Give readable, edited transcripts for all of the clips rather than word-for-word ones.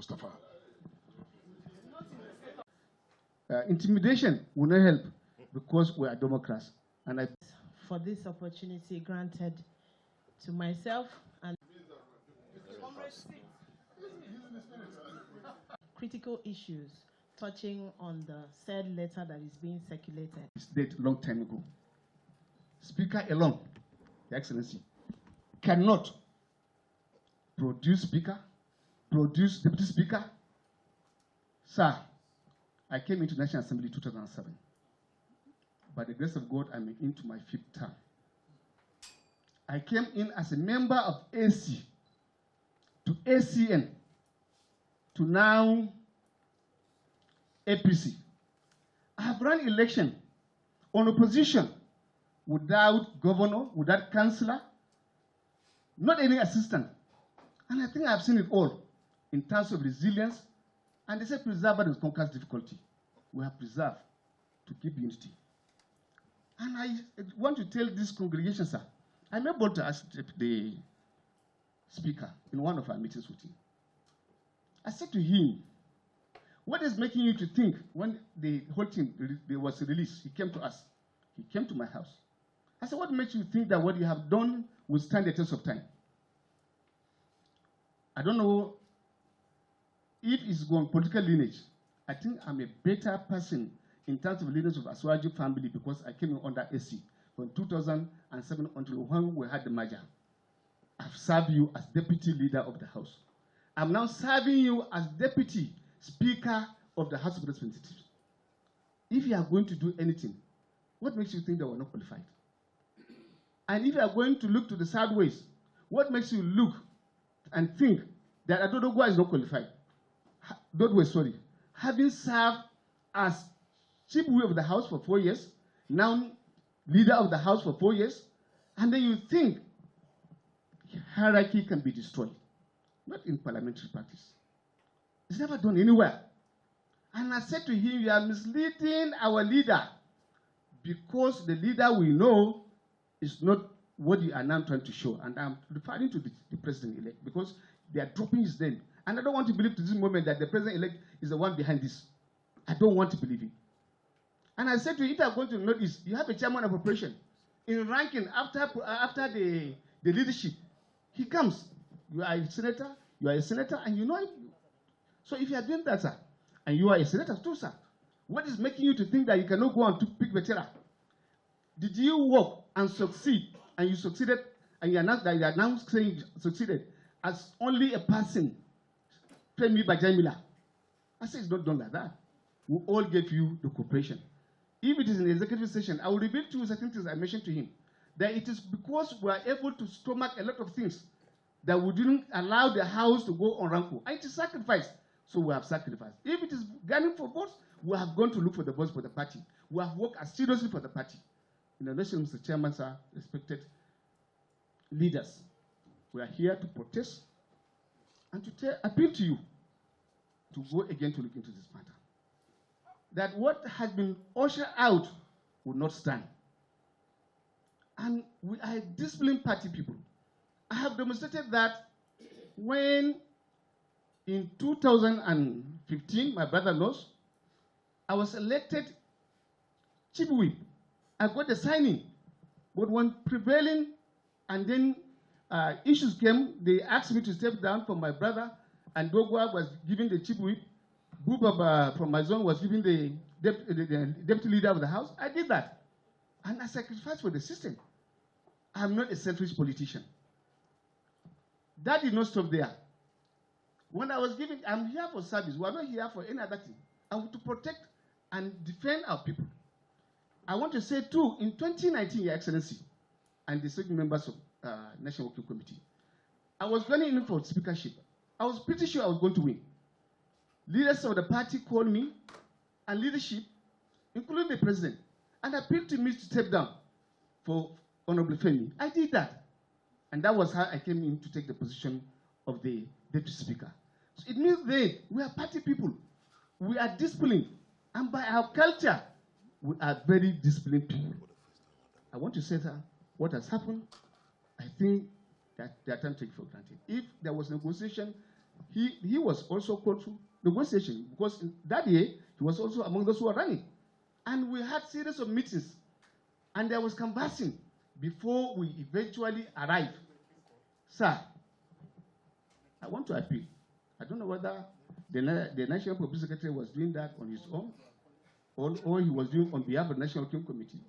Mustafa. Intimidation will not help because we are Democrats. And for this opportunity granted to myself and critical issues touching on the said letter that is being circulated. It's dated a long time ago. Speaker alone, Your Excellency, cannot produce Speaker, produce Deputy Speaker. Sir, I came into National Assembly 2007. By the grace of God, I'm into my 5th term. I came in as a member of AC to ACN to now APC. I have run election on opposition without governor, without councillor, not any assistant. And I think I've seen it all in terms of resilience. And they say preserve conquers difficulty. We have preserved to keep unity. And I want to tell this congregation, sir, I'm able to ask the speaker in one of our meetings with him. I said to him, what is making you to think when the whole thing was released, he came to us, he came to my house. I said, what makes you think that what you have done will stand the test of time? I don't know if it's going political lineage. I think I'm a better person in terms of lineage of Aswaju family because I came in under AC from 2007 until when we had the merger. I've served you as deputy leader of the House. I'm now serving you as deputy speaker of the House of Representatives. If you are going to do anything, what makes you think that we're not qualified? And if you are going to look to the sideways, what makes you look and think that Adodogwa is not qualified? Sorry. Having served as chief whip of the House for 4 years, now leader of the House for 4 years, and then you think hierarchy can be destroyed. Not in parliamentary practice. It's never done anywhere. And I said to him, you are misleading our leader because the leader we know is not what you are now trying to show. And I'm referring to the president-elect because they are dropping his name. And I don't want to believe to this moment that the president-elect is the one behind this. I don't want to believe it. And I said to you, if you are going to notice, you have a chairman of operation. In ranking, after the leadership, he comes. You are a senator, and you know it. So if you are doing that, sir, and you are a senator too, sir, what is making you to think that you cannot go on to pick BETARA? Did you work and succeed, and you succeeded, and you announced that you are now saying you succeeded as only a person, Femi BETARA? I said it's not done like that. We all gave you the cooperation. If it is in the executive session, I will reveal to you certain things I mentioned to him, that it is because we are able to stomach a lot of things that we didn't allow the House to go on rancor. And it is sacrifice, so we have sacrificed. If it is gunning for votes, we have gone to look for the votes for the party. We have worked as seriously for the party. In the nation, Mr. Chairman, sir, respected leaders, we are here to protest and to appeal to you to go again to look into this matter. That what has been ushered out will not stand. And we are disciplined party people. I have demonstrated that when in 2015, my brother knows, I was elected chief whip. I got the signing. But when prevailing and then issues came, they asked me to step down from my brother, and Dogwa was giving the chief whip. Bubaba from my zone was giving the deputy leader of the House. I did that. And I sacrificed for the system. I'm not a selfish politician. That did not stop there. When I was giving, I'm here for service. We are not here for any other thing. I want to protect and defend our people. I want to say too, in 2019, Your Excellency, and the certain members of National Working Committee, I was running in for speakership. I was pretty sure I was going to win. Leaders of the party called me, and leadership, including the president, and appealed to me to step down for Honorable Femi. I did that. And that was how I came in to take the position of the deputy speaker. So it means that we are party people. We are disciplined. And by our culture, we are very disciplined people. I want to say that what has happened, I think that they are time to take for granted. If there was negotiation, he was also called to negotiation because in that year he was also among those who were running. And we had series of meetings, and there was canvassing before we eventually arrived. Sir, I want to appeal. I don't know whether the National Public Secretary was doing that on his own or he was doing on behalf of the National Working Committee.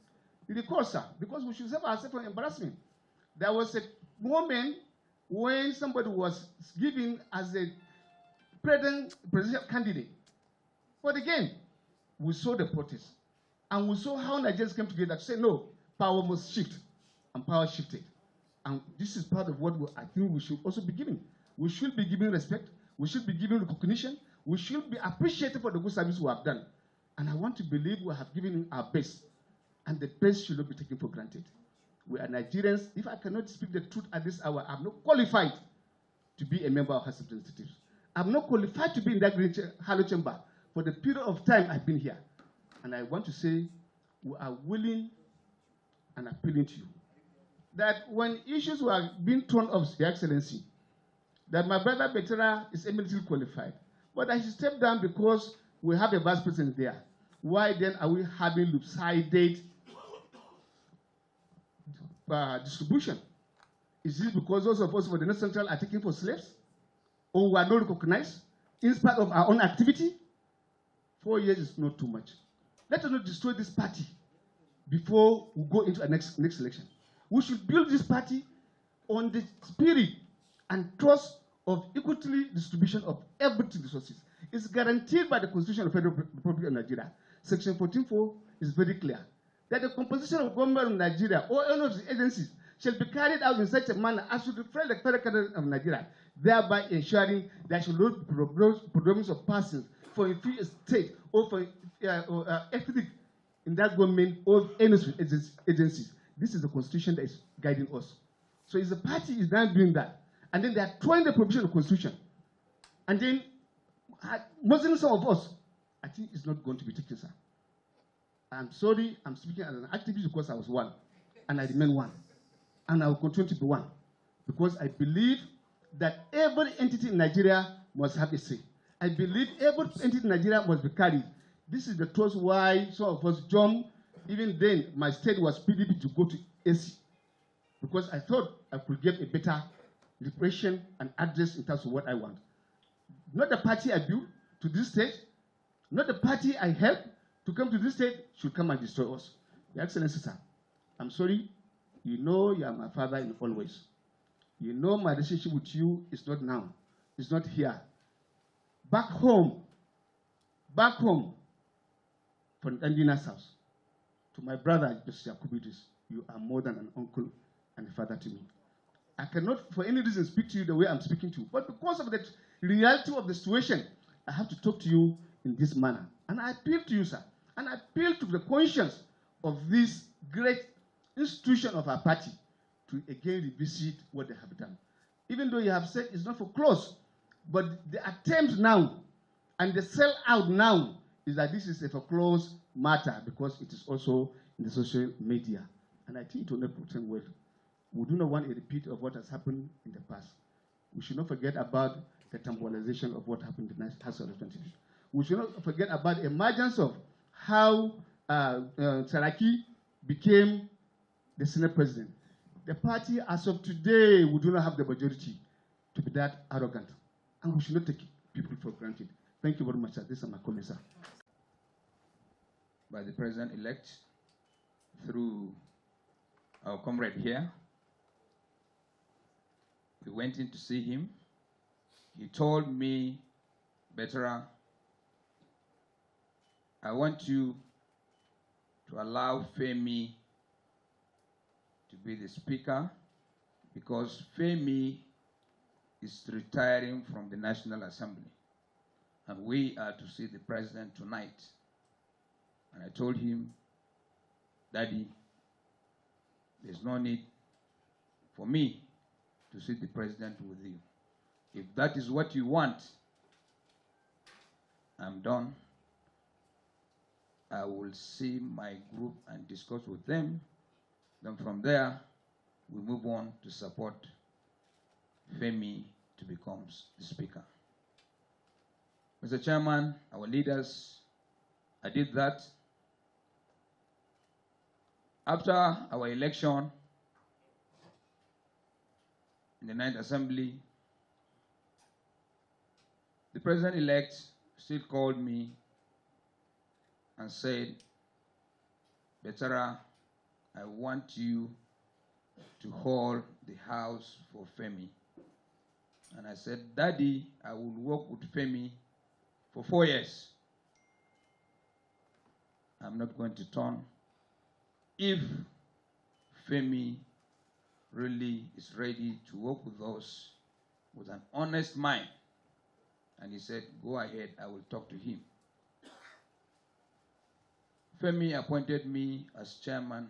You recall, sir, because we should save ourselves from embarrassment. There was a moment when somebody was given as a presidential candidate. But again, we saw the protest. And we saw how Nigerians came together to say, no, power must shift. And power shifted. And this is part of what I think we should also be giving. We should be giving respect. We should be giving recognition. We should be appreciated for the good service we have done. And I want to believe we have given our best. And the best should not be taken for granted. We are Nigerians. If I cannot speak the truth at this hour, I'm not qualified to be a member of House of Representatives. I'm not qualified to be in that great Halo chamber for the period of time I've been here. And I want to say we are willing and appealing to you that when issues were being thrown up, Your Excellency, that my brother BETARA is eminently qualified, but I should step down because we have a vice president there. Why then are we having lopsided distribution? Is this because those of us for the North Central are taken for slaves? Or we are not recognized in spite of our own activity? 4 years is not too much. Let us not destroy this party before we go into a next election. We should build this party on the spirit and trust of equity distribution of everything resources. It's guaranteed by the Constitution of the Federal Republic of Nigeria. Section 14.4 is very clear that the composition of government of Nigeria or any of the agencies shall be carried out in such a manner as to reflect the character of Nigeria, thereby ensuring there shall not be predominance of persons for a free state or for ethnic in that government or any agencies. This is the Constitution that is guiding us. So if the party is now doing that, and then they are throwing the provision of the Constitution, and then most some of us, I think it's not going to be taken, sir. I'm sorry, I'm speaking as an activist because I was one, and I remain one. And I will continue to be one, because I believe that every entity in Nigeria must have a say. I believe every entity in Nigeria must be carried. This is the truth why some of us jumped. Even then, my state was PDP to go to AC, because I thought I could get a better repression and address in terms of what I want. Not the party I built to this state, not the party I helped to come to this state should come and destroy us. Your Excellency, sir, I'm sorry. You know you are my father in all ways. You know my relationship with you is not now. It's not here. Back home, from Andina's house, to my brother, Mr. Idris, you are more than an uncle and a father to me. I cannot, for any reason, speak to you the way I'm speaking to you, but because of the reality of the situation, I have to talk to you in this manner. And I appeal to you, sir, and I appeal to the conscience of this great institution of our party to again revisit what they have done. Even though you have said it's not for close, but the attempt now and the sell out now is that this is a foreclosed matter because it is also in the social media. And I think it will not portend well. We do not want a repeat of what has happened in the past. We should not forget about the temporalization of what happened in the House of Representatives. We should not forget about the emergence of how Saraki became the Senate President. The party, as of today, we do not have the majority to be that arrogant. And we should not take people for granted. Thank you very much, sir. This is my comment, sir. By the President-elect, through our comrade here, we went in to see him. He told me, BETARA, I want you to allow Femi to be the speaker because Femi is retiring from the National Assembly. And we are to see the president tonight. And I told him, Daddy, there's no need for me to see the president with you. If that is what you want, I'm done. I will see my group and discuss with them. Then from there, we move on to support Femi to become the speaker. Mr. Chairman, our leaders, I did that. After our election in the 9th Assembly, the President-elect still called me and said, BETARA, I want you to hold the house for Femi. And I said, Daddy, I will work with Femi for 4 years. I'm not going to turn. If Femi really is ready to work with us with an honest mind, and he said, go ahead, I will talk to him. Femi appointed me as chairman,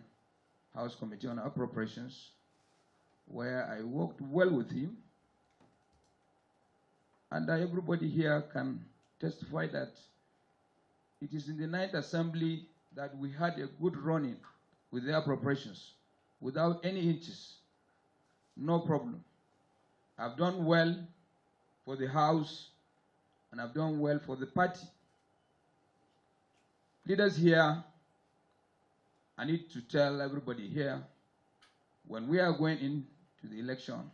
House Committee on Appropriations, where I worked well with him. And everybody here can testify that it is in the 9th Assembly that we had a good run-in with the appropriations without any hitches, no problem. I've done well for the House and I've done well for the party. Leaders here, I need to tell everybody here, when we are going into the election,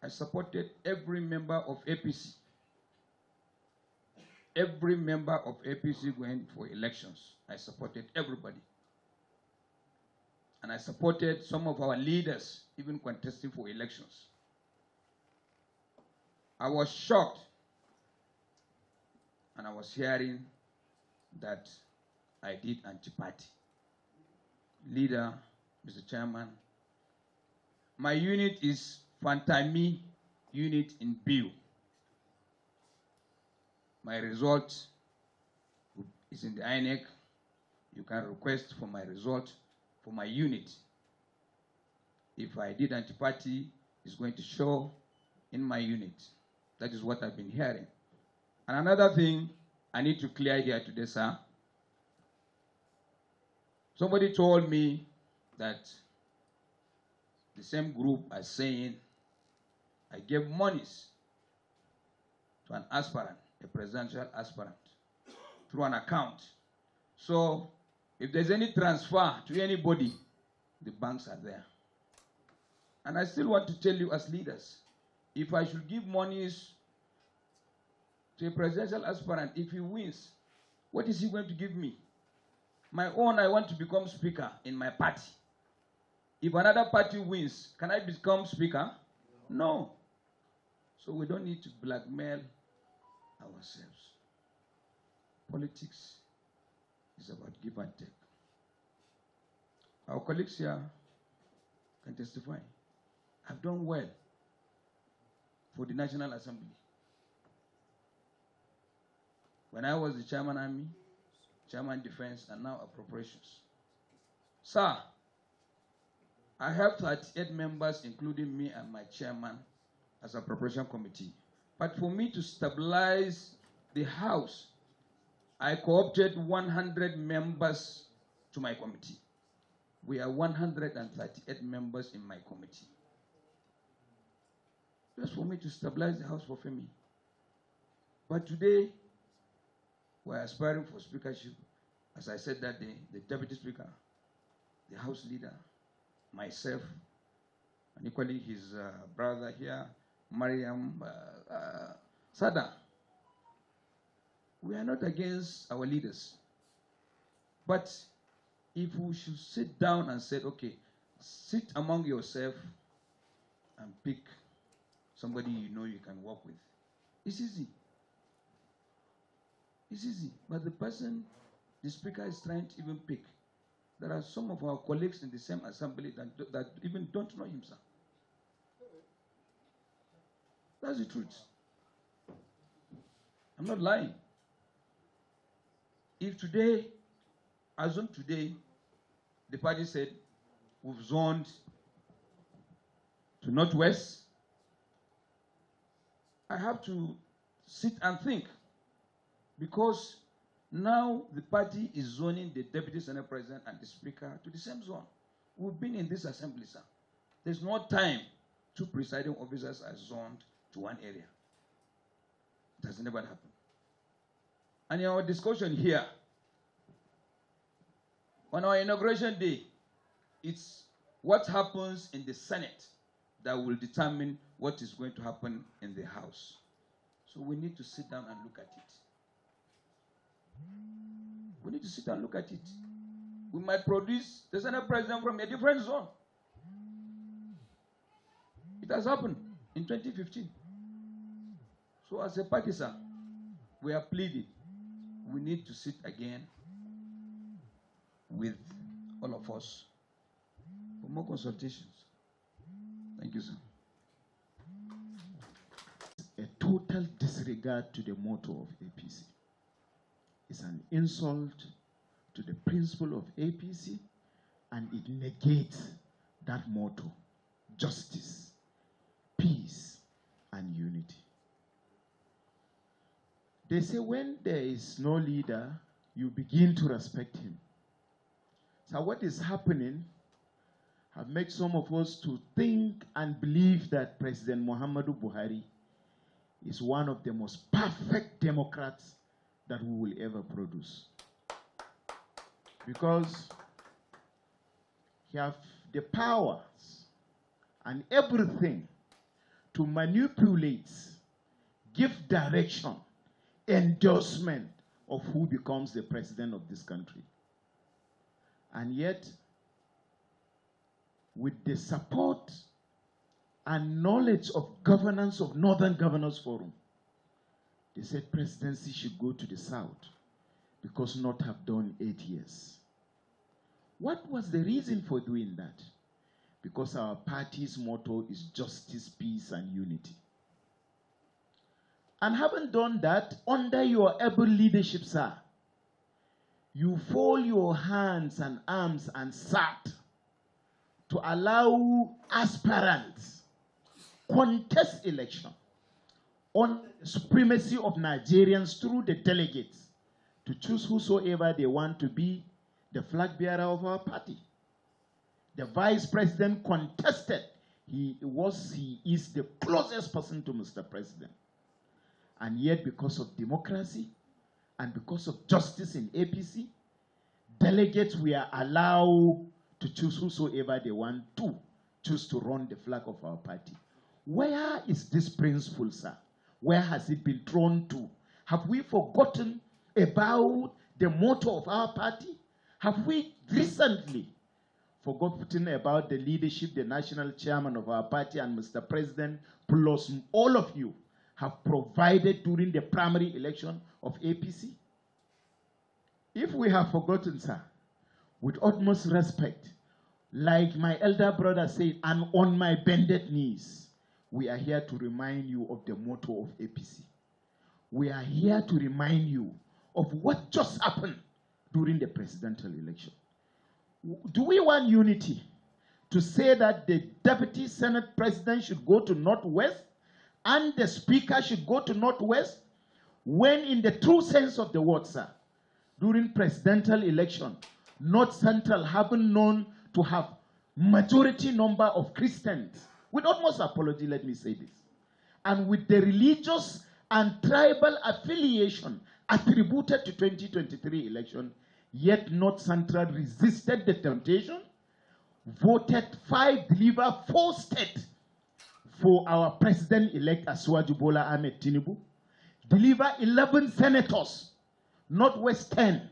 I supported every member of APC. Every member of APC going for elections, I supported everybody. And I supported some of our leaders even contesting for elections. I was shocked, and I was hearing that I did anti-party. Leader, Mr. Chairman, my unit is Fantami unit in Biu. My result is in the INEC. You can request for my result for my unit. If I did anti-party, it's going to show in my unit. That is what I've been hearing. And another thing I need to clear here today, sir. Somebody told me that the same group are saying I gave monies to an aspirant, a presidential aspirant, through an account. So if there's any transfer to anybody, the banks are there. And I still want to tell you as leaders, if I should give monies to a presidential aspirant, if he wins, what is he going to give me? My own, I want to become speaker in my party. If another party wins, can I become speaker? No. So we don't need to blackmail ourselves. Politics is about give and take. Our colleagues here can testify. I've done well for the National Assembly. When I was the chairman army, chairman defense, and now appropriations. Sir, I have 38 members, including me and my chairman, as appropriation committee. But for me to stabilize the House, I co-opted 100 members to my committee. We are 138 members in my committee. Just for me to stabilize the House for Femi. But today, we're aspiring for speakership. As I said that day, the deputy speaker, the House leader, myself, and equally his brother here, Marian, Sada. We are not against our leaders. But if we should sit down and say, okay, sit among yourself and pick somebody you know you can work with, it's easy. It's easy. But the person the speaker is trying to even pick, there are some of our colleagues in the same assembly that even don't know him, sir. That's the truth. I'm not lying. If today, assume today, the party said, we've zoned to Northwest, I have to sit and think, because now the party is zoning the deputy senate president and the speaker to the same zone. We've been in this assembly, sir. There's no time two presiding officers are zoned to one area. It has never happened. And in our discussion here, on our inauguration day, it's what happens in the Senate that will determine what is going to happen in the House. So we need to sit down and look at it. We need to sit down and look at it. We might produce the Senate president from a different zone. It has happened in 2015. So as a partisan, we are pleading. We need to sit again with all of us for more consultations. Thank you, sir. A total disregard to the motto of APC. It's an insult to the principle of APC, and it negates that motto: justice, peace, and unity. They say when there is no leader, you begin to respect him. So what is happening have made some of us to think and believe that President Muhammadu Buhari is one of the most perfect Democrats that we will ever produce. Because he has the powers and everything to manipulate, give direction, endorsement of who becomes the president of this country. And yet, with the support and knowledge of governance of Northern Governors Forum, they said presidency should go to the South because North have done 8 years. What was the reason for doing that? Because our party's motto is justice, peace, and unity. And having done that, under your able leadership, sir, you fold your hands and arms and sat to allow aspirants contest election on the supremacy of Nigerians through the delegates to choose whosoever they want to be the flag bearer of our party. The vice president contested. He is the closest person to Mr. President. And yet, because of democracy and because of justice in APC, delegates were allowed to choose whosoever they want to choose to run the flag of our party. Where is this principle, sir? Where has it been thrown to? Have we forgotten about the motto of our party? Have we recently forgotten about the leadership, the national chairman of our party and Mr. President, plus all of you have provided during the primary election of APC? If we have forgotten, sir, with utmost respect, like my elder brother said, and on my bended knees, we are here to remind you of the motto of APC. We are here to remind you of what just happened during the presidential election. Do we want unity to say that the deputy senate president should go to Northwest and the speaker should go to Northwest, when in the true sense of the word, sir, during presidential election, North Central haven't known to have majority number of Christians? With utmost apology, let me say this. And with the religious and tribal affiliation attributed to 2023 election, yet North Central resisted the temptation, voted 5, delivered 4 states for our president-elect Asuwaju Bola Ahmed TINUBU, deliver 11 senators, Northwest 10,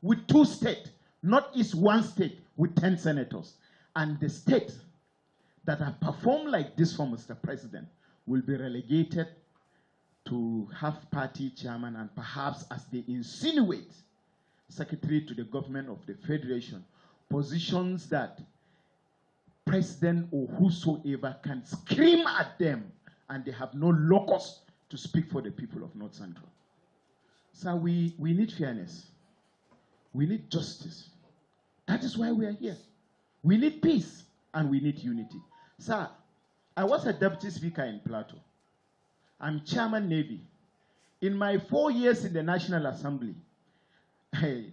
with 2 states, Northeast 1 state, with 10 senators. And the states that have performed like this for Mr. President will be relegated to have party chairman and perhaps, as they insinuate, secretary to the government of the Federation, positions that president or whosoever can scream at them and they have no locus to speak for the people of North Central. So we need fairness. We need justice. That is why we are here. We need peace and we need unity. Sir, I was a deputy speaker in Plateau. I'm chairman Navy. In my 4 years in the National Assembly,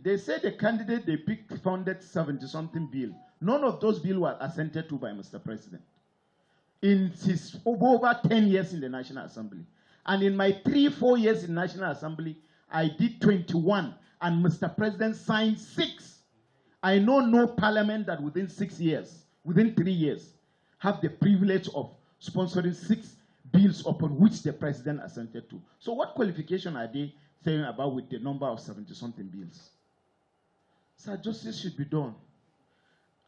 they said the candidate they picked funded 70-something bill. None of those bills were assented to by Mr. President. In his over 10 years in the National Assembly. And in my 3-4 years in National Assembly, I did 21, and Mr. President signed 6. I know no parliament that within 6 years, within 3 years, have the privilege of sponsoring 6 bills upon which the president assented to. So what qualification are they saying about with the number of 70-something bills? Sir, justice should be done.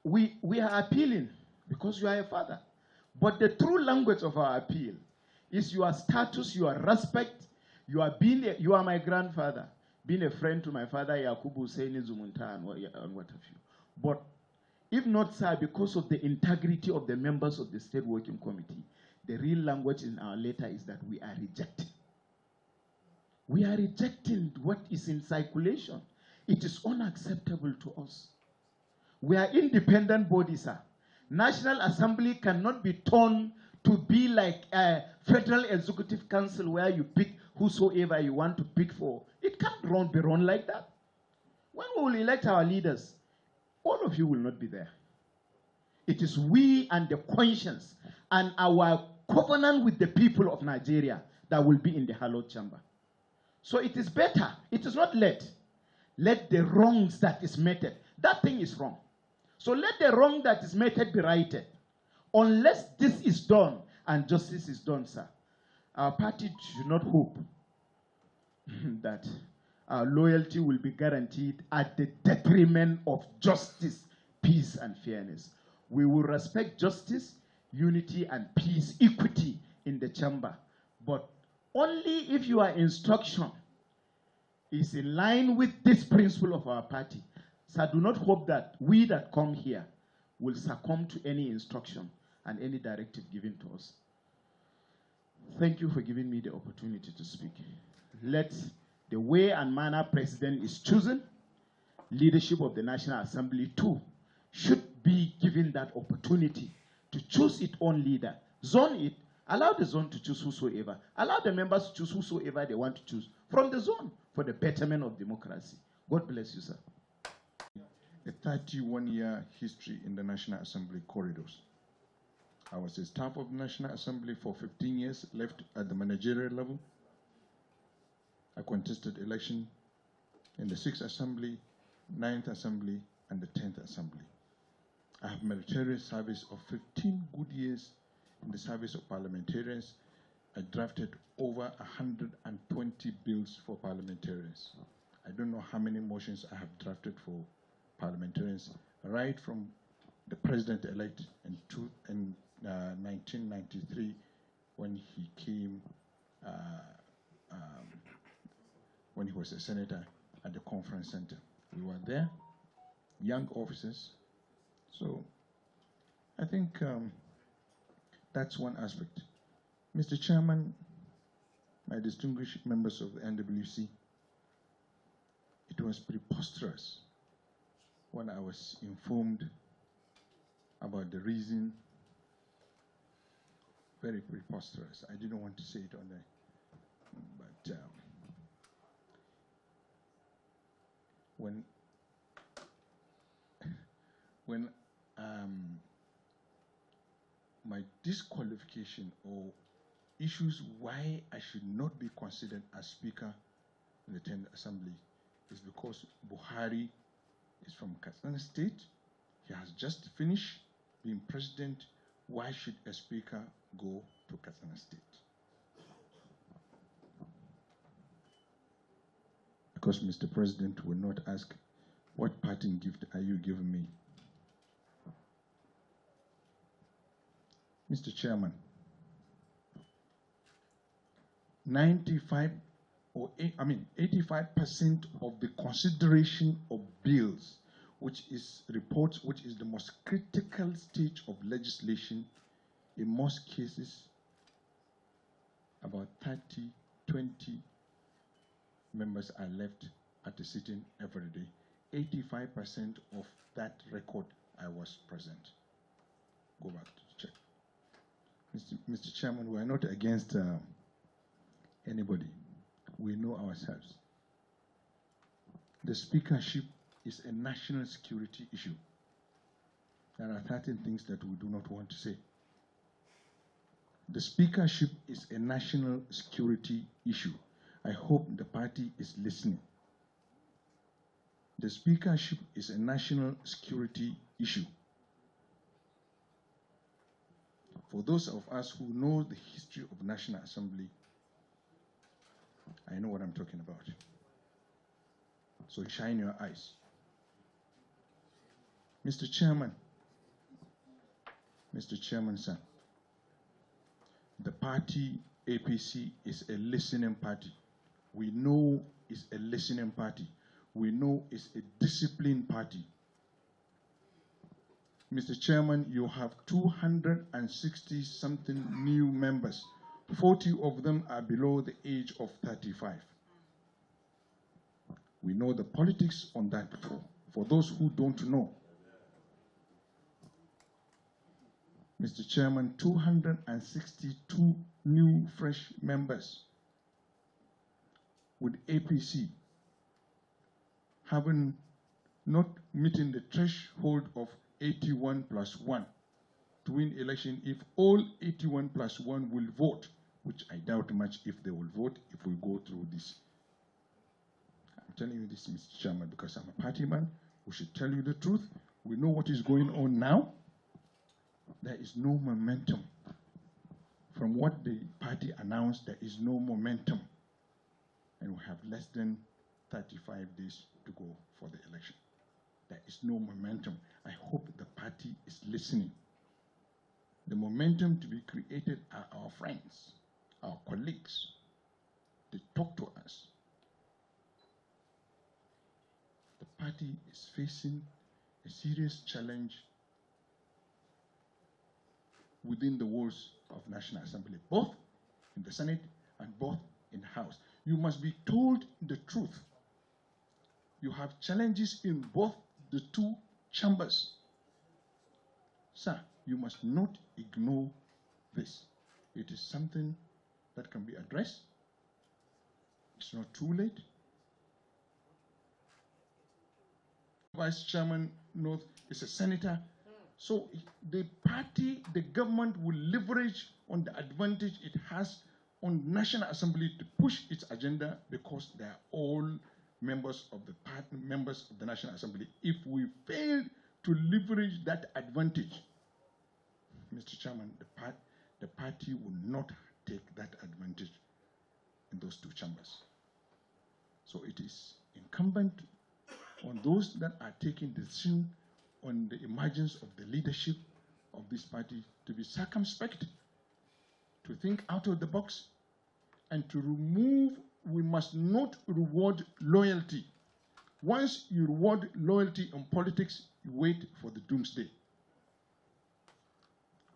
We are appealing because you are a father. But the true language of our appeal is your status, your respect, you are my grandfather, being a friend to my father, Yakubu Hussein Zumunta, and what have you. But if not, sir, because of the integrity of the members of the State Working Committee, the real language in our letter is that we are rejecting. We are rejecting what is in circulation. It is unacceptable to us. We are independent bodies, sir. National Assembly cannot be turned to be like a Federal Executive Council where you pick whosoever you want to pick for. It can't be run like that. When we will elect our leaders, all of you will not be there. It is we and the conscience and our covenant with the people of Nigeria that will be in the hallowed chamber. So it is better. It is not let the wrongs that is meted. That thing is wrong. So let the wrong that is meted be righted. Unless this is done and justice is done, sir, our party should not hope that our loyalty will be guaranteed at the detriment of justice, peace, and fairness. We will respect justice, unity, and peace, equity in the chamber. But only if your instruction is in line with this principle of our party. So do not hope that we that come here will succumb to any instruction and any directive given to us. Thank you for giving me the opportunity to speak. Let the way and manner president is chosen, leadership of the National Assembly too should be given that opportunity to choose its own leader, zone it, allow the zone to choose whosoever, allow the members to choose whosoever they want to choose from the zone for the betterment of democracy. God bless you, sir. A 31-year history in the National Assembly corridors. I was a staff of the National Assembly for 15 years, left at the managerial level. I contested election in the 6th Assembly, 9th Assembly, and the 10th Assembly. I have military service of 15 good years in the service of parliamentarians. I drafted over 120 bills for parliamentarians. I don't know how many motions I have drafted for parliamentarians, right from the president-elect in 1993 when he came, when he was a senator at the conference center. We were there, young officers. So I think that's one aspect. Mr. Chairman, my distinguished members of the NWC, it was preposterous when I was informed about the reason. Very preposterous. I didn't want to say it on there, but when my disqualification or issues why I should not be considered as Speaker in the 10th Assembly is because Buhari is from Katsina State. He has just finished being president. Why should a Speaker go to Katsina State? Because Mr. President will not ask, what parting gift are you giving me? Mr. Chairman, 85% of the consideration of bills, which is reports, which is the most critical stage of legislation, in most cases, about 30, 20 members are left at the sitting every day. 85% of that record, I was present. Go back to check. Mr. Chairman, we are not against anybody. We know ourselves. The speakership is a national security issue. There are 13 things that we do not want to say. The speakership is a national security issue. I hope the party is listening. The speakership is a national security issue. For those of us who know the history of National Assembly, I know what I'm talking about. So shine your eyes. Mr. Chairman, sir, the party APC is a listening party. We know it's a listening party. We know it's a disciplined party. Mr. Chairman, you have 260-something new members. 40 of them are below the age of 35. We know the politics on that floor. For those who don't know, Mr. Chairman, 262 new fresh members with APC having not meeting the threshold of 81 plus 1 to win election. If all 81 plus 1 will vote, which I doubt much if they will vote if we go through this. I'm telling you this, Mr. Chairman, because I'm a party man. We should tell you the truth. We know what is going on now. There is no momentum. From what the party announced, there is no momentum. And we have less than 35 days to go for the election. There is no momentum. I hope the party is listening. The momentum to be created are our friends, our colleagues. They talk to us. The party is facing a serious challenge within the walls of National Assembly, both in the Senate and both in the House. You must be told the truth. You have challenges in both the two chambers. Sir, you must not ignore this. It is something that can be addressed. It's not too late. Vice Chairman North is a senator. So the party, the government will leverage on the advantage it has on National Assembly to push its agenda because they are all members of the party, members of the National Assembly. If we fail to leverage that advantage, Mr. Chairman, the party will not take that advantage in those two chambers. So it is incumbent on those that are taking decision on the emergence of the leadership of this party to be circumspect, to think out of the box, and to remove. We must not reward loyalty. Once you reward loyalty in politics, you wait for the doomsday.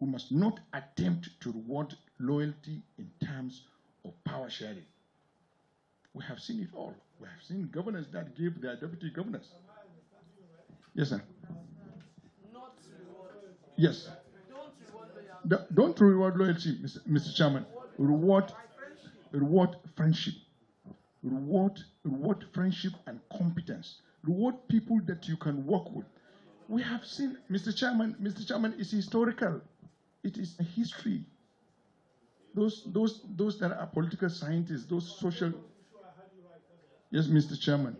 We must not attempt to reward loyalty in terms of power sharing. We have seen it all. We have seen governors that give their deputy governors. Yes, sir. Not reward. Yes. Don't reward loyalty. Don't reward loyalty, Mr. Chairman. Reward friendship. Reward friendship and competence. Reward people that you can work with. We have seen, Mr. Chairman, it's historical. It is a history. Those that are political scientists, those social. Yes, Mr. Chairman.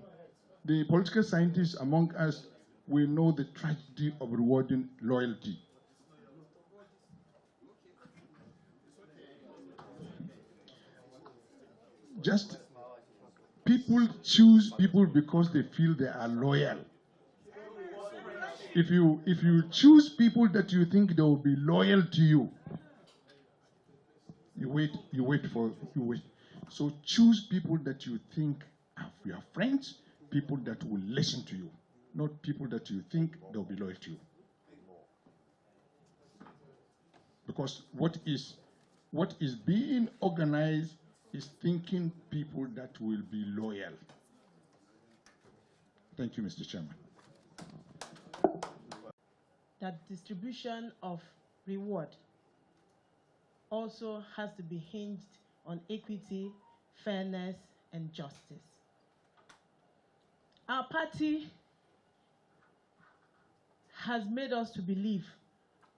The political scientists among us will know the tragedy of rewarding loyalty. Just people choose people because they feel they are loyal. If you choose people that you think they will be loyal to you, you wait. So choose people that you think are your friends, people that will listen to you, not people that you think they'll be loyal to you. Because what is being organized is thinking people that will be loyal. Thank you, Mr. Chairman. That distribution of reward also has to be hinged on equity, fairness, and justice. Our party has made us to believe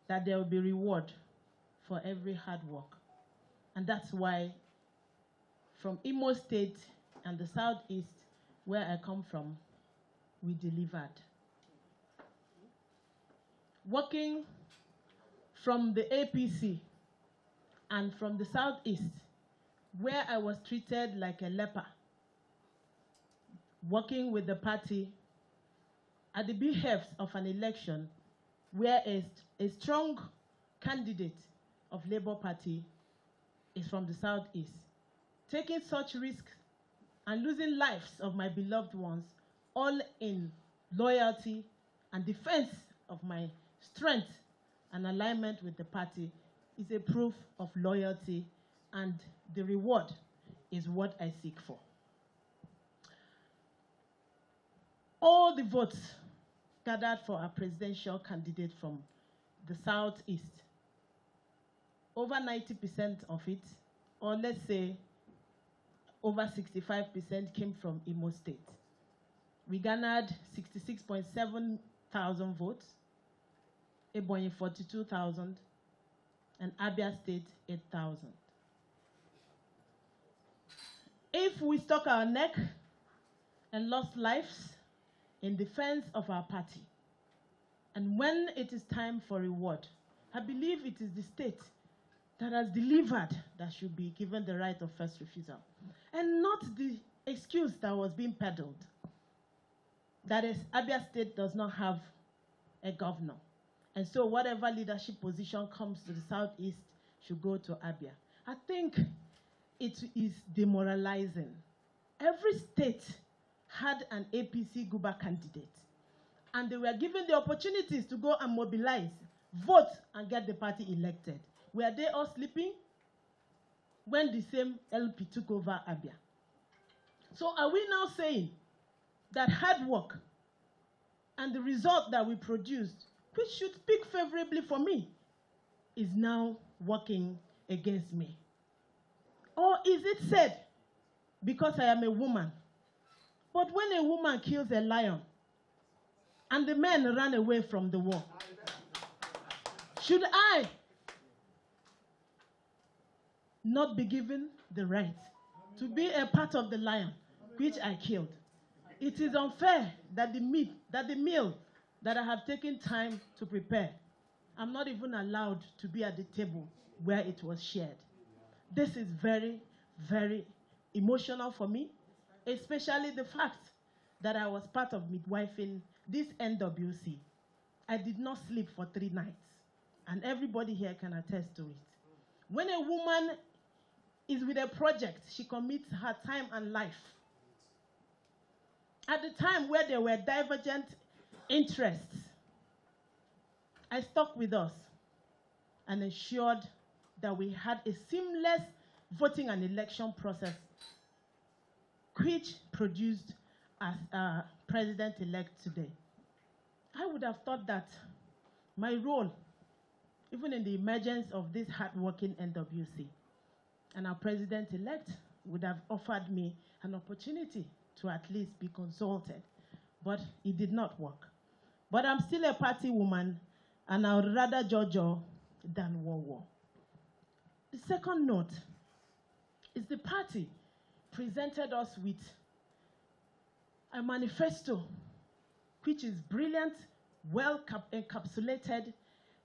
that there will be reward for every hard work. And that's why from Imo State and the Southeast, where I come from, we delivered. Working from the APC and from the Southeast, where I was treated like a leper, working with the party at the behest of an election where a strong candidate of Labour Party is from the Southeast, taking such risks and losing lives of my beloved ones, all in loyalty and defense of my strength and alignment with the party, is a proof of loyalty, and the reward is what I seek for. All the votes gathered for a presidential candidate from the Southeast, over 90% of it, or let's say over 65%, came from Imo State. We garnered 66.7 thousand votes, Ebonyi 42,000, and Abia State 8,000. If we stuck our neck and lost lives in defense of our party, and when it is time for reward, I believe it is the state that has delivered that should be given the right of first refusal, and not the excuse that was being peddled, that is, Abia State does not have a governor, and so whatever leadership position comes to the Southeast should go to Abia. I think it is demoralizing. Every state had an APC Guba candidate, and they were given the opportunities to go and mobilize, vote, and get the party elected. Were they all sleeping when the same LP took over Abia? So are we now saying that hard work and the result that we produced, which should speak favorably for me, is now working against me? Or is it said, because I am a woman? But when a woman kills a lion and the men run away from the war, should I not be given the right to be a part of the lion which I killed? It is unfair that the meal that I have taken time to prepare, I'm not even allowed to be at the table where it was shared. This is very, very emotional for me, especially the fact that I was part of midwifing this NWC. I did not sleep for 3 nights, and everybody here can attest to it. When a woman is with a project, she commits her time and life. At the time where there were divergent interests, I stuck with us and ensured that we had a seamless voting and election process, which produced as president-elect today. I would have thought that my role, even in the emergence of this hard-working NWC, and our president-elect would have offered me an opportunity to at least be consulted, but it did not work. But I'm still a party woman, and I would rather Jojo than war. The second note is the party presented us with a manifesto which is brilliant, well encapsulated,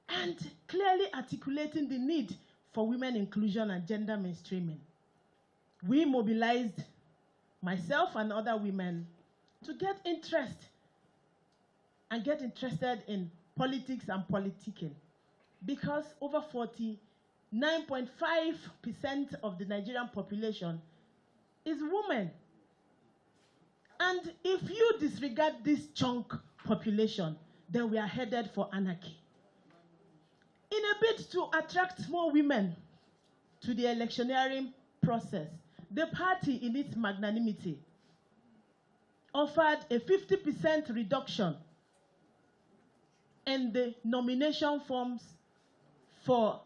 and clearly articulating the need for women inclusion and gender mainstreaming. We mobilized myself and other women to get interest and get interested in politics and politicking, because over 49.5% of the Nigerian population is women. And if you disregard this chunk population, then we are headed for anarchy. In a bid to attract more women to the electioneering process, the party, in its magnanimity, offered a 50% reduction in the nomination forms for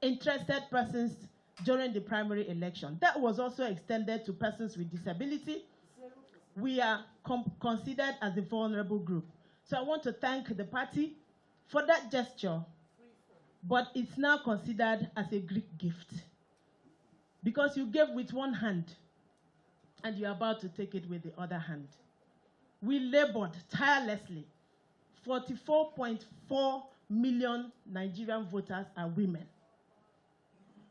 interested persons during the primary election. That was also extended to persons with disability. We are considered as a vulnerable group. So I want to thank the party for that gesture, but it's now considered as a Greek gift. because you gave with one hand and you're about to take it with the other hand. We labored tirelessly. 44.4 million Nigerian voters are women.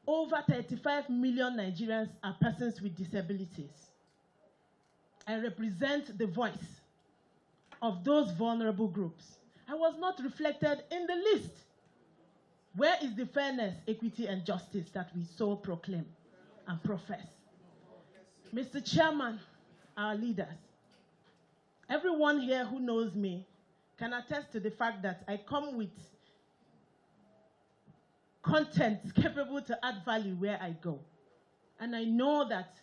Over 35 million Nigerians are persons with disabilities. I represent the voice of those vulnerable groups. I was not reflected in the list. Where is the fairness, equity, and justice that we so proclaim and profess? Mr. Chairman, our leaders, everyone here who knows me can attest to the fact that I come with content capable to add value where I go. And I know that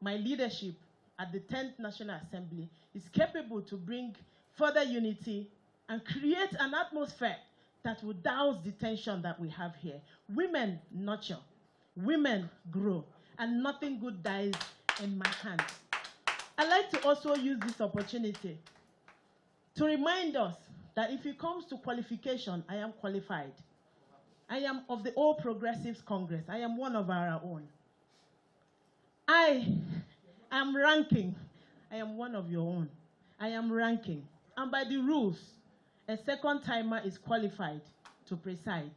my leadership at the 10th National Assembly is capable to bring further unity and create an atmosphere that will douse the tension that we have here. Women nurture, women grow, and nothing good dies in my hands. I'd like to also use this opportunity to remind us that if it comes to qualification, I am qualified. I am of the All Progressives Congress. I am one of our own. I am ranking. I am one of your own. I am ranking. And by the rules, a second timer is qualified to preside.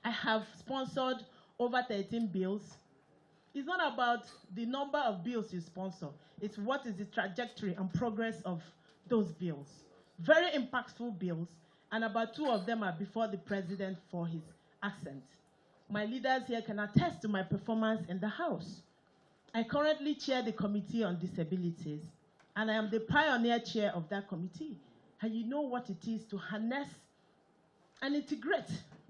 I have sponsored over 13 bills. It's not about the number of bills you sponsor. It's what is the trajectory and progress of those bills. Very impactful bills, and about 2 of them are before the president for his assent. My leaders here can attest to my performance in the House. I currently chair the Committee on Disabilities, and I am the pioneer chair of that committee. And you know what it is to harness and integrate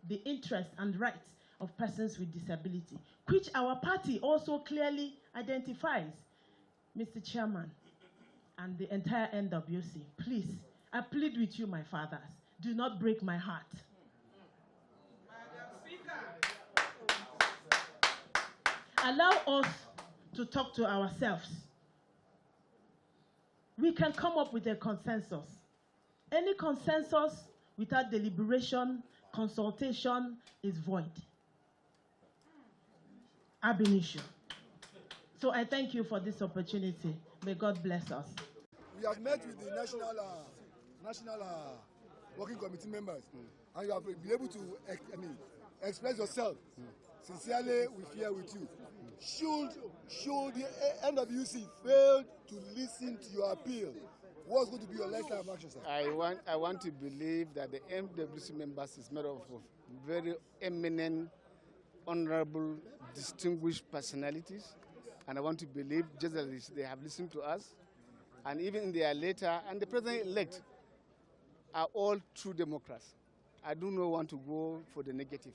the interests and rights of persons with disability, which our party also clearly identifies. Mr. Chairman, and the entire NWC, please, I plead with you, my fathers, do not break my heart. Allow us to talk to ourselves. We can come up with a consensus. Any consensus without deliberation, consultation is void. Ab initio. So I thank you for this opportunity. May God bless us. We have met with the national working committee members, and you have been able to express yourself. Sincerely, we fear with you. Should the NWC fail to listen to your appeal, what's going to be your next line of action, sir? I want to believe that the NWC members is made up of very eminent, honorable, distinguished personalities, and I want to believe just as they have listened to us, and even their letter, and the president-elect are all true Democrats. I do not want to go for the negative.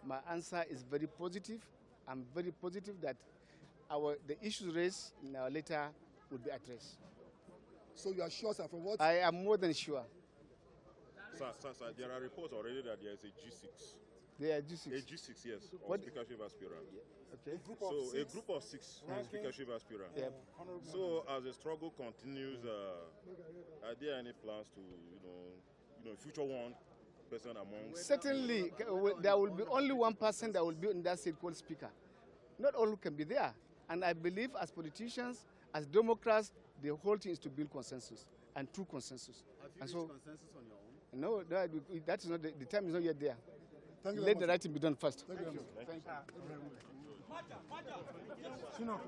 My answer is very positive. I'm very positive that the issues raised in our letter will be addressed. So you are sure, sir, from what? I am more than sure. Sir, there are reports already that there is a G6. There are G6? A G6, yes, what? Speakership aspirant. Okay. A group of six Speakership aspirants. Yep. So as the struggle continues, are there any plans to, future one person among? Certainly, there will be only one person that will be in that seat called Speaker. Not all can be there. And I believe as politicians, as Democrats, the whole thing is to build consensus and true consensus. Have you reached consensus on your own? No, that is not the time is not yet there. Thank you. Let the right thing be done first. Thank you. Thank you.